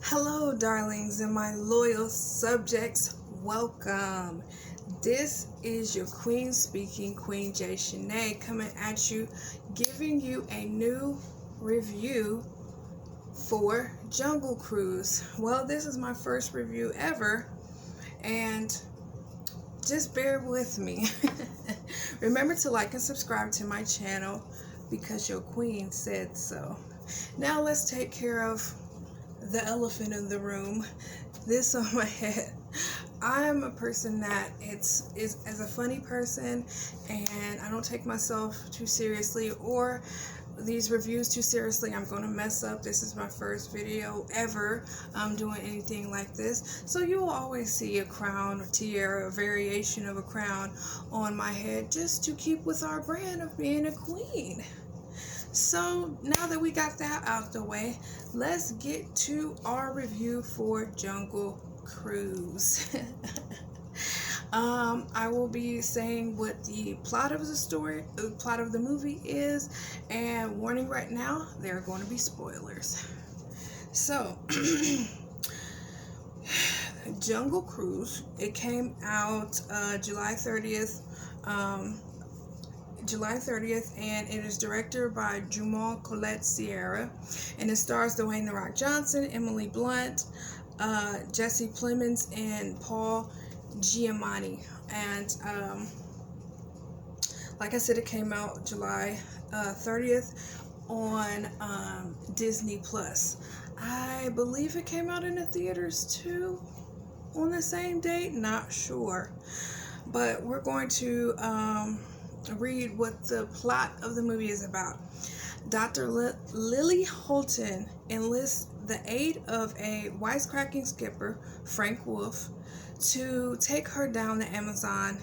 Hello, darlings, and my loyal subjects. Welcome. This is your queen speaking, Queen J. Shanae, coming at you, giving you a new review for Jungle Cruise. Well, this is my first review ever, and just bear with me. Remember to like and subscribe to my channel because your queen said so. Now let's take care of the elephant in the room, this on my head. I'm a person that is as a funny person, and I don't take myself too seriously or these reviews too seriously. I'm going to mess up. This is my first video ever doing anything like this, so you will always see a crown or tiara, a variation of a crown on my head, just to keep with our brand of being a queen. So now that we got that out the way, let's get to our review for Jungle Cruise. I will be saying what the plot of the movie is, and warning right now, there are going to be spoilers. So, Jungle Cruise, it came out July 30th. And it is directed by Jamal Colette Sierra, and it stars Dwayne "The Rock" Johnson, Emily Blunt, Jesse Plemons, and Paul Giamatti. And like I said, it came out July 30th on Disney Plus. I believe it came out in the theaters too on the same date, not sure, but we're going to read what the plot of the movie is about. Dr. Lily Holton enlists the aid of a wisecracking skipper, Frank Wolf, to take her down the Amazon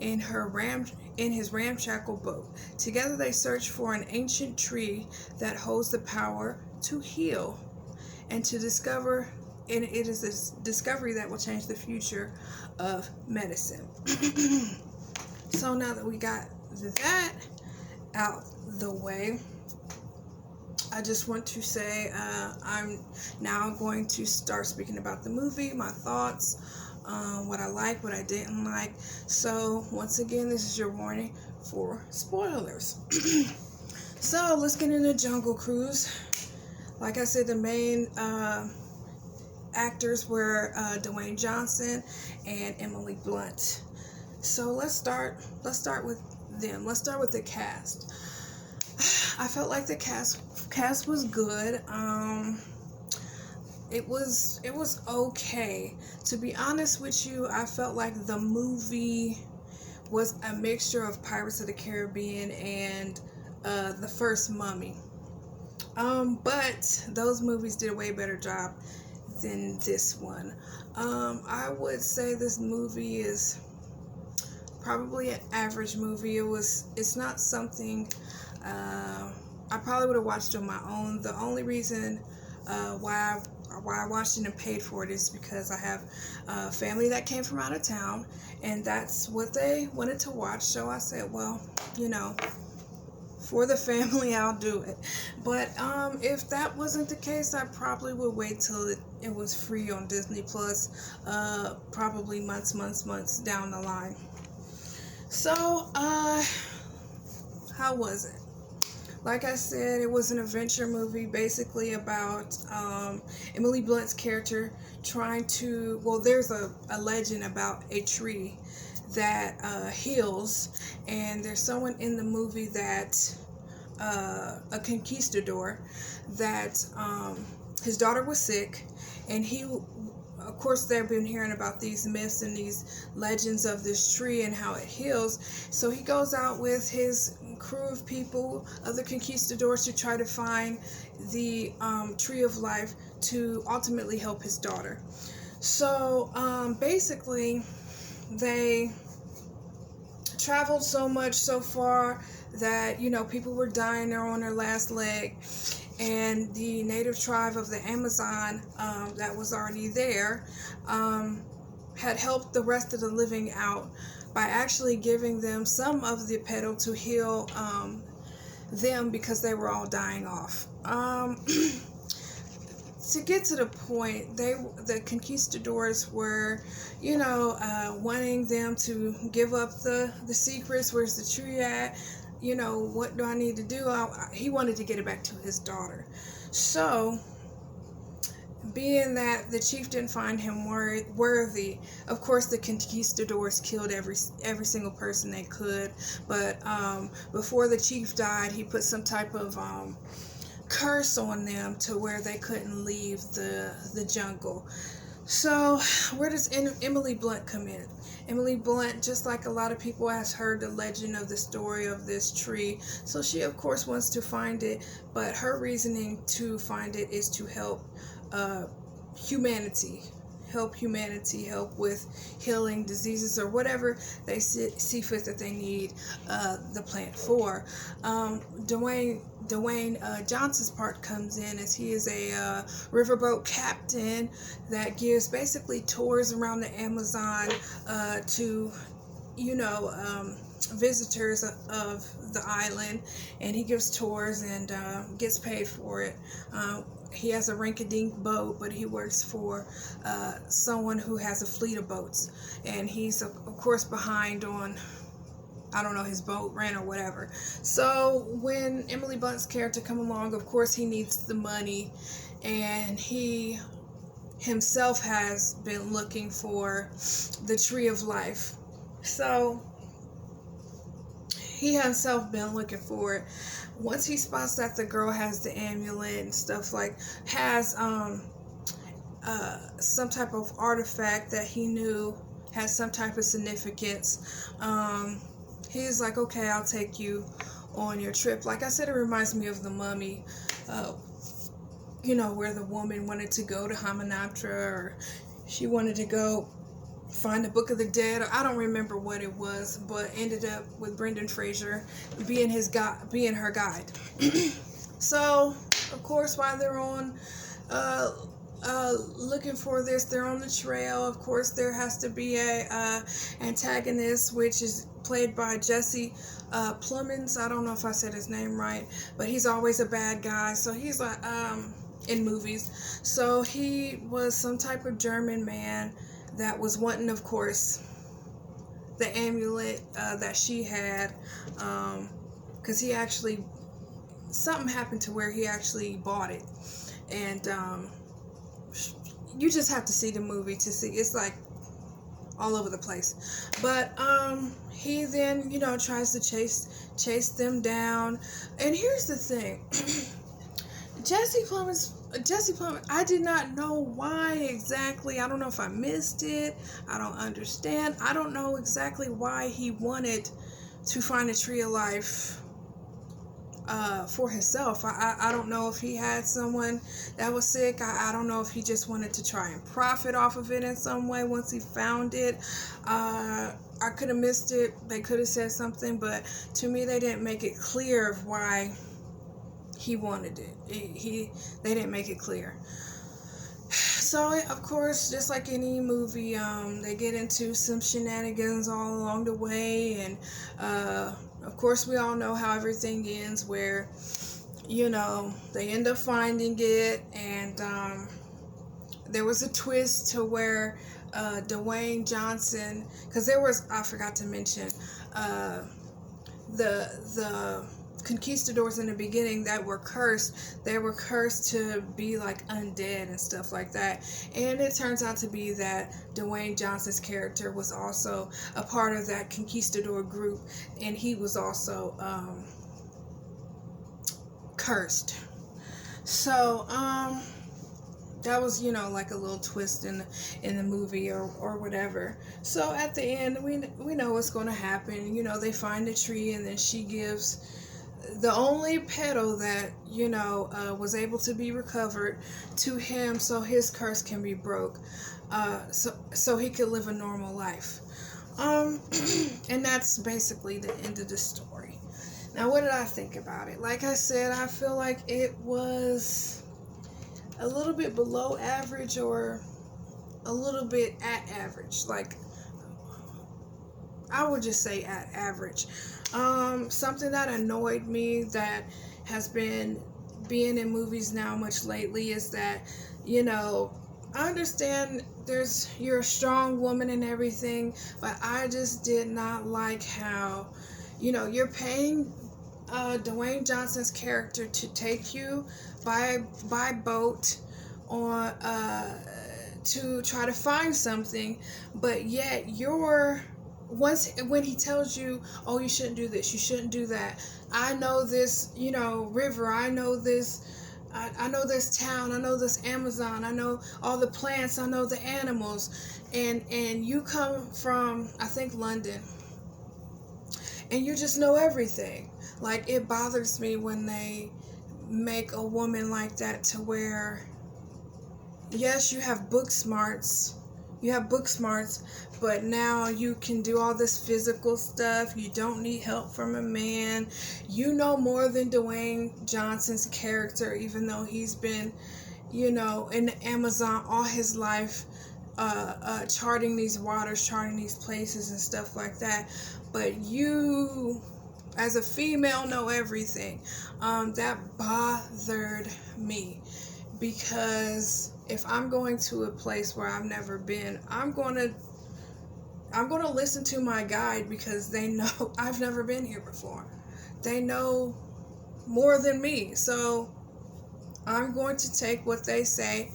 in his ramshackle boat. Together they search for an ancient tree that holds the power to heal and to discover, and it is this discovery that will change the future of medicine. So now that we got that out the way, I just want to say I'm now going to start speaking about the movie, my thoughts, what I liked, what I didn't like. So once again, this is your warning for spoilers. So let's get into Jungle Cruise. Like I said, the main actors were Dwayne Johnson and Emily Blunt. So let's start with them. Let's start with the cast. I felt like the cast was good. It was okay. To be honest with you, I felt like the movie was a mixture of Pirates of the Caribbean and The First Mummy. But those movies did a way better job than this one. I would say this movie is probably an average movie. It's not something I probably would have watched on my own. The only reason why I watched it and paid for it is because I have a family that came from out of town, and that's what they wanted to watch. So I said, well, for the family, I'll do it. But if that wasn't the case, I probably would wait till it was free on Disney Plus, probably months down the line. So, how was it? Like I said, it was an adventure movie, basically about Emily Blunt's character trying to, well, there's a legend about a tree that heals, and there's someone in the movie that, a conquistador, that his daughter was sick, and he, of course, they've been hearing about these myths and these legends of this tree and how it heals. So he goes out with his crew of people, other conquistadors, to try to find the tree of life to ultimately help his daughter. So basically, they traveled so much so far that people were dying there on their last leg. And the native tribe of the Amazon that was already there had helped the rest of the living out by actually giving them some of the petal to heal them because they were all dying off. to get to the point, the conquistadors were, wanting them to give up the secrets. Where's the tree at? What do I need to do? He wanted to get it back to his daughter. So, being that the chief didn't find him worthy, of course the conquistadors killed every single person they could. But before the chief died, he put some type of curse on them to where they couldn't leave the jungle. So where does Emily Blunt come in? Emily Blunt, just like a lot of people, has heard the legend of the story of this tree. So she, of course, wants to find it. But her reasoning to find it is to help humanity. Help with healing diseases or whatever they see fit that they need the plant for. Dwayne Johnson's part comes in as he is a riverboat captain that gives basically tours around the Amazon to visitors of the island, and he gives tours and gets paid for it. He has a rink-a-dink boat, but he works for someone who has a fleet of boats, and he's of course behind on, I don't know, his boat rent or whatever. So when Emily Blunt's character come along, of course he needs the money, and he himself has been looking for the Tree of Life. So he himself been looking for it. Once he spots that the girl has the amulet and stuff, has some type of artifact that he knew has some type of significance, he's like, okay, I'll take you on your trip. Like I said, it reminds me of The Mummy, where the woman wanted to go to Hamunaptra, or she wanted to go find the Book of the Dead. I don't remember what it was, but ended up with Brendan Fraser being her guide. So, of course, while they're on looking for this, they're on the trail. Of course, there has to be a antagonist, which is played by Jesse Plemons. I don't know if I said his name right, but he's always a bad guy. So he's like in movies. So he was some type of German man that was wanting, of course, the amulet that she had, because he actually, something happened to where he actually bought it, and you just have to see the movie to see. It's like all over the place. But he then, tries to chase them down. And here's the thing. Jesse Plemons, I did not know why exactly. I don't know if I missed it. I don't understand. I don't know exactly why he wanted to find a Tree of Life for himself. I don't know if he had someone that was sick. I don't know if he just wanted to try and profit off of it in some way once he found it. I could have missed it. They could have said something, but to me they didn't make it clear of why he wanted it. They didn't make it clear. So, of course, just like any movie, they get into some shenanigans all along the way, and of course, we all know how everything ends, where, they end up finding it, and there was a twist to where Dwayne Johnson, because I forgot to mention, the conquistadors in the beginning that were cursed, they were cursed to be like undead and stuff like that, and it turns out to be that Dwayne Johnson's character was also a part of that conquistador group, and he was also cursed. So that was, like a little twist in the movie or whatever. So at the end, we know what's going to happen. They find a tree, and then she gives the only petal that was able to be recovered to him, so his curse can be broke, so he could live a normal life, and that's basically the end of the story. Now, what did I think about it? Like I said, I feel like it was a little bit below average, or a little bit at average. Like, I would just say at average. Something that annoyed me that has been being in movies now much lately is that you know, I understand you're a strong woman and everything, but I just did not like how, you're paying Dwayne Johnson's character to take you by boat on to try to find something, but yet when he tells you, oh, you shouldn't do this, you shouldn't do that. I know this, river. I know this. I know this town. I know this Amazon. I know all the plants. I know the animals. And you come from, I think, London, and you just know everything. Like, it bothers me when they make a woman like that, to where, yes, you have book smarts, but now you can do all this physical stuff. You don't need help from a man. You know more than Dwayne Johnson's character, even though he's been, in the Amazon all his life, charting these waters, charting these places and stuff like that. But you, as a female, know everything. That bothered me, because if I'm going to a place where I've never been, I'm going to listen to my guide, because they know I've never been here before. They know more than me. So I'm going to take what they say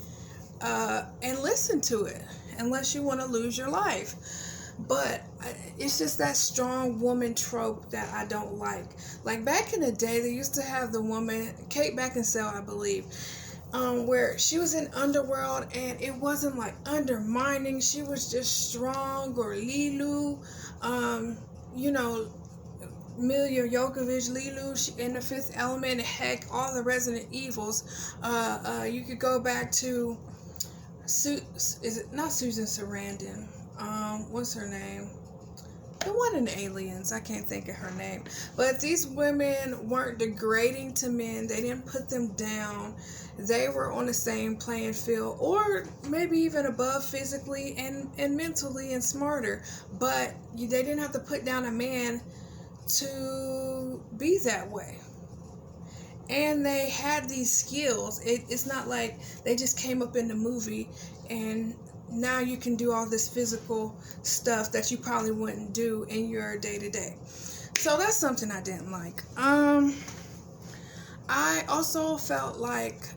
and listen to it, unless you want to lose your life. But it's just that strong woman trope that I don't like. Like, back in the day, they used to have the woman, Kate Beckinsale, I believe, where she was in Underworld, and it wasn't like undermining. She was just strong. Or Lilu, Milla Jovovich, Lilu in The Fifth Element, heck, all the Resident Evils. You could go back to, is it not Susan Sarandon? What's her name? The one in Aliens. I can't think of her name. But these women weren't degrading to men. They didn't put them down. They were on the same playing field, or maybe even above physically and mentally, and smarter. But they didn't have to put down a man to be that way. And they had these skills. It's not like they just came up in the movie and now you can do all this physical stuff that you probably wouldn't do in your day-to-day. So that's something I didn't like. I also felt like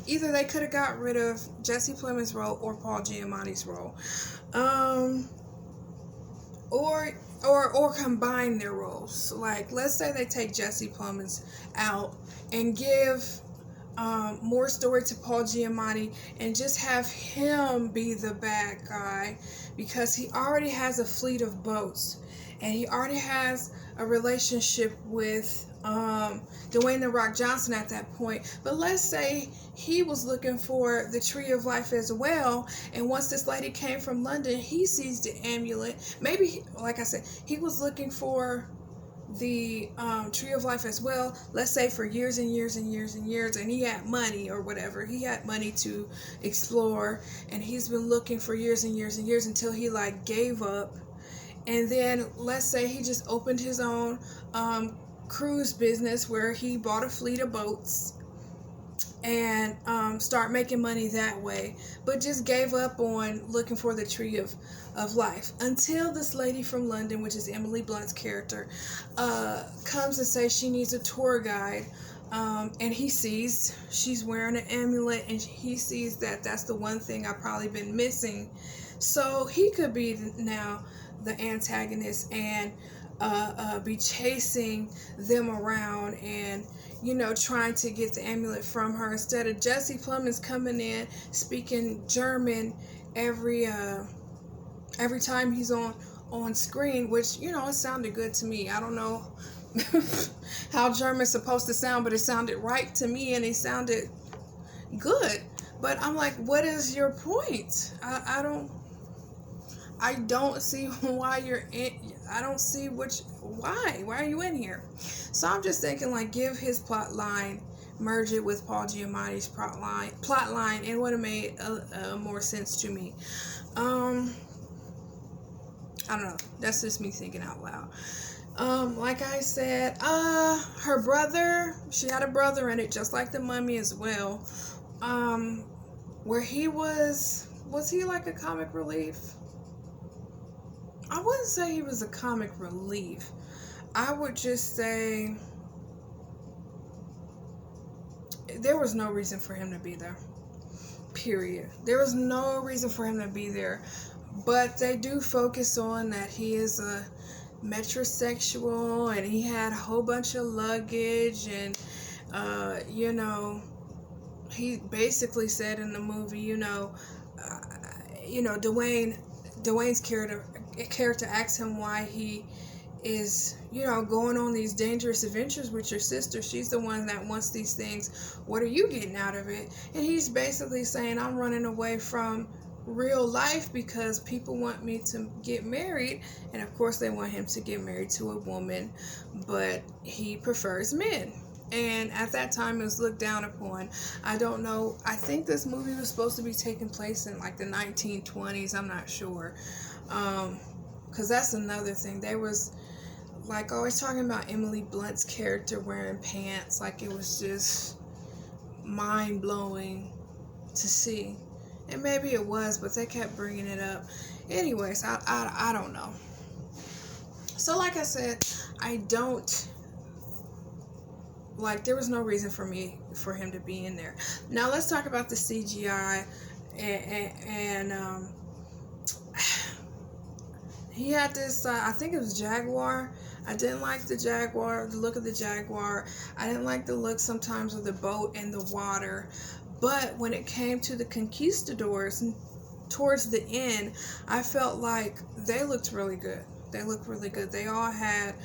either they could have got rid of Jesse Plemons' role or Paul Giamatti's role, or combine their roles. Like, let's say they take Jesse Plemons out and give more story to Paul Giamatti, and just have him be the bad guy, because he already has a fleet of boats, and he already has a relationship with Dwayne "The Rock" Johnson at that point. But let's say he was looking for the Tree of Life as well, and once this lady came from London, he sees the amulet. Maybe, like I said, he was looking for the Tree of Life as well, let's say for years and years and years and years, and he had money or whatever. He had money to explore, and he's been looking for years and years and years until he gave up. And then let's say he just opened his own cruise business where he bought a fleet of boats and start making money that way, but just gave up on looking for the Tree of Life, until this lady from London, which is Emily Blunt's character, comes and says she needs a tour guide, and he sees she's wearing an amulet, and he sees that that's the one thing I've probably been missing. So he could be now the antagonist and be chasing them around and trying to get the amulet from her, instead of Jesse Plemons coming in speaking German every time he's on screen, which it sounded good to me. I don't know how German's supposed to sound, but it sounded right to me, and it sounded good. But I'm like, what is your point? I don't see why you're in. I don't see why are you in here? So I'm just thinking, give his plot line, merge it with Paul Giamatti's plot line, it would have made more sense to me. I don't know. That's just me thinking out loud. Like I said, her brother, she had a brother in it, just like the Mummy as well. where he was he like a comic relief? I wouldn't say he was a comic relief. I would just say there was no reason for him to be there. Period. There was no reason for him to be there. But they do focus on that he is a metrosexual and he had a whole bunch of luggage, and you know, he basically said in the movie, Dwayne's character asked him why he is, going on these dangerous adventures with your sister. She's the one that wants these things. What are you getting out of it? And he's basically saying, I'm running away from real life because people want me to get married, and of course they want him to get married to a woman, but he prefers men. And at that time, it was looked down upon. I don't know. I think this movie was supposed to be taking place in like the 1920s. I'm not sure. Because that's another thing. They was like always talking about Emily Blunt's character wearing pants. Like it was just mind blowing to see. And maybe it was, but they kept bringing it up. Anyways, I don't know. So like I said, I don't. Like, there was no reason for him to be in there. Now, let's talk about the CGI. And he had this, I think it was Jaguar. I didn't like the Jaguar, the look of the Jaguar. I didn't like the look sometimes of the boat and the water. But when it came to the Conquistadors, towards the end, I felt like they looked really good. They looked really good. They all had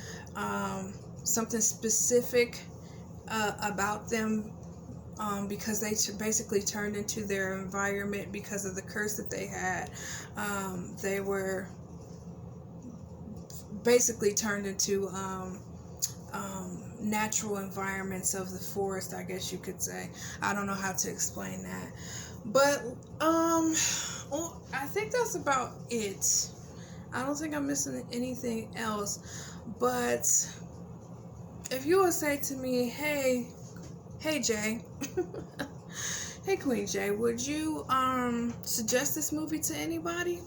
something specific about them, because they basically turned into their environment because of the curse that they had. They were basically turned into natural environments of the forest, I guess you could say. I don't know how to explain that, but I think that's about it. I don't think I'm missing anything else. But if you would say to me, hey Jay, hey Queen Jay, would you suggest this movie to anybody?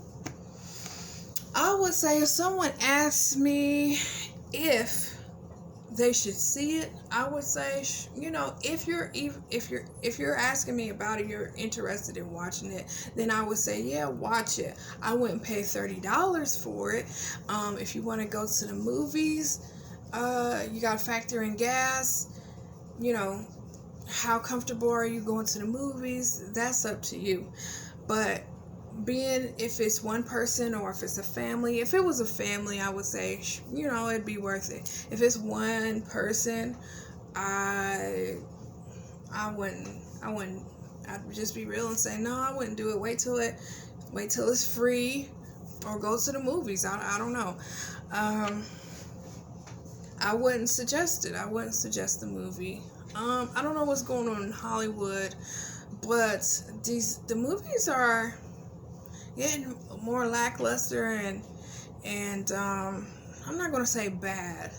I would say if someone asks me if they should see it, I would say, if you're asking me about it, you're interested in watching it, then I would say, yeah, watch it. I wouldn't pay $30 for it. If you want to go to the movies, you got to factor in gas. How comfortable are you going to the movies? That's up to you. But if it's one person or if it's a family, if it was a family, I would say, it'd be worth it. If it's one person, I wouldn't. I'd just be real and say, no, I wouldn't do it. Wait till it's free, or go to the movies. I don't know. I wouldn't suggest it. I wouldn't suggest the movie. I don't know what's going on in Hollywood, but the movies are getting more lackluster, and I'm not going to say bad,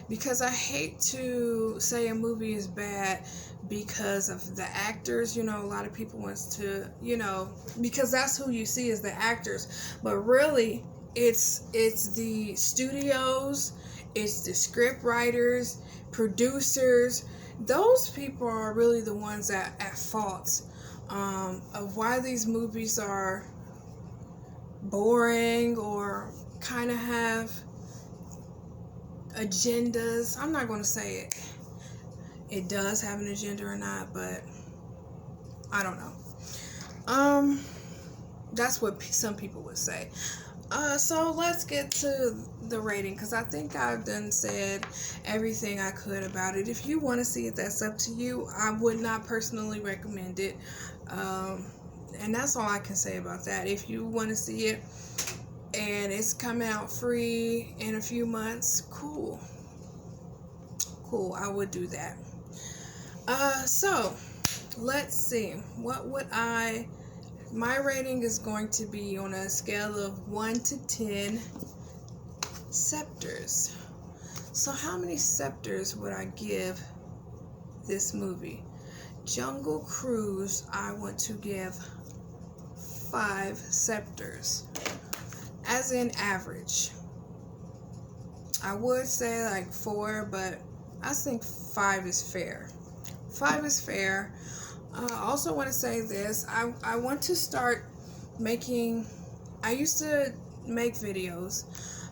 because I hate to say a movie is bad because of the actors. A lot of people wants to, because that's who you see as the actors, but really it's the studios, it's the script writers, producers. Those people are really the ones at fault of why these movies are boring or kind of have agendas. I'm not going to say it does have an agenda or not, but I don't know. That's what some people would say. So let's get to the rating, because I think I've done said everything I could about it. If you want to see it, that's up to you. I would not personally recommend it. And that's all I can say about that. If you want to see it and it's coming out free in a few months, cool, I would do that. So let's see, my rating is going to be on a scale of 1 to 10 scepters. So how many scepters would I give this movie? Jungle Cruise, I want to give 5 scepters, as in average. I would say like 4, but I think 5 is fair. 5 is fair. I also want to say this. I want to start making, I used to make videos,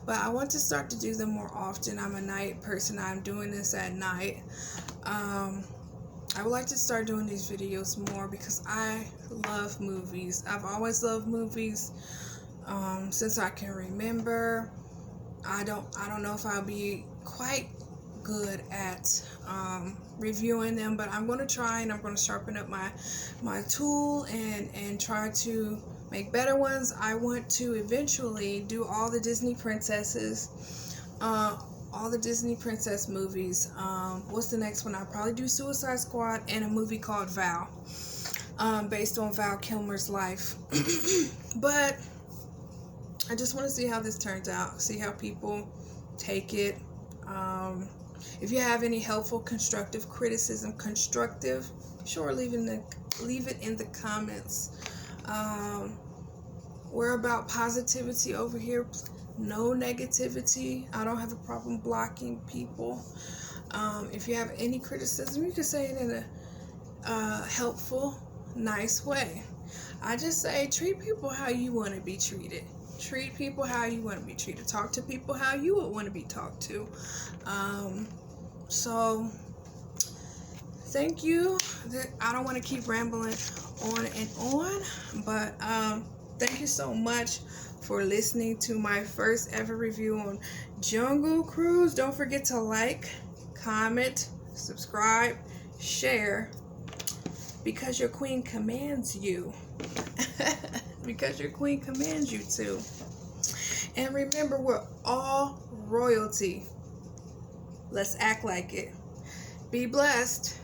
but I want to start to do them more often. I'm a night person. I'm doing this at night. I would like to start doing these videos more because I love movies. I've always loved movies since I can remember. I don't know if I'll be quite good at reviewing them, but I'm going to try, and I'm going to sharpen up my tool and try to make better ones. I want to eventually do all the Disney princesses, all the Disney princess movies. What's the next one? I'll probably do Suicide Squad and a movie called Val, based on Val Kilmer's life. But I just want to see how this turns out, see how people take it. If you have any helpful, constructive criticism, sure, leave it in the comments. We're about positivity over here, no negativity. I don't have a problem blocking people. If you have any criticism, you can say it in a helpful, nice way. I just say treat people how you want to be treated. Treat people how you want to be treated. Talk to people how you would want to be talked to. So thank you. I don't want to keep rambling on and on, but thank you so much for listening to my first ever review on Jungle Cruise. Don't forget to like, comment, subscribe, share, because your queen commands you. Because your queen commands you to. And remember, we're all royalty. Let's act like it. Be blessed.